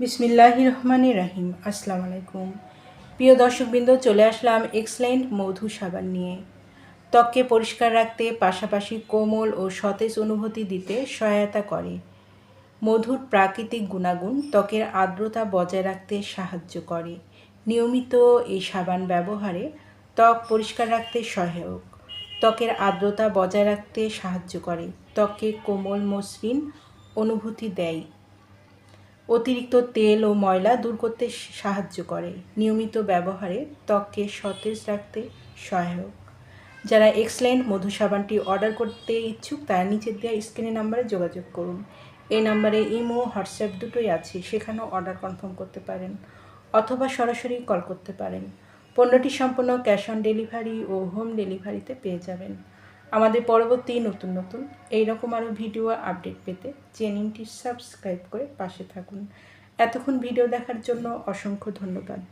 বিসমিল্লাহির রহমানির রহিম। আসসালামু আলাইকুম প্রিয় দর্শকবৃন্দ, চলে আসলাম এক্সেলেন্ট মধু সাবান নিয়ে। ত্বককে পরিষ্কার রাখতে পাশাপাশি কোমল ও সতেজ অনুভূতি দিতে সহায়তা করে। মধুর প্রাকৃতিক গুণাগুণ ত্বকের আর্দ্রতা বজায় রাখতে সাহায্য করে। নিয়মিত এই সাবান ব্যবহারে ত্বক পরিষ্কার রাখতে সহায়ক, ত্বকের আর্দ্রতা বজায় রাখতে সাহায্য করে, ত্বককে কোমল মসৃণ অনুভূতি দেয়, অতিরিক্ত তেল ও ময়লা দূর করতে সাহায্য করে, নিয়মিত ব্যবহারে ত্বককে সতেজ রাখতে সহায়ক। যারা এক্সেলেন্ট মধু সাবানটি অর্ডার করতে ইচ্ছুক তারা নিচের দেওয়া স্ক্রিনে নাম্বারে যোগাযোগ করুন। এই নাম্বারে ইমো, হোয়াটসঅ্যাপ দুটোই আছে, সেখানেও অর্ডার কনফার্ম করতে পারেন অথবা সরাসরি কল করতে পারেন। পণ্যটি সম্পূর্ণ ক্যাশ অন ডেলিভারি ও হোম ডেলিভারিতে পেয়ে যাবেন। আমাদের পরবর্তী নতুন নতুন এইরকম আরও ভিডিও আপডেট পেতে চ্যানেলটি সাবস্ক্রাইব করে পাশে থাকুন। এতক্ষণ ভিডিও দেখার জন্য অসংখ্য ধন্যবাদ।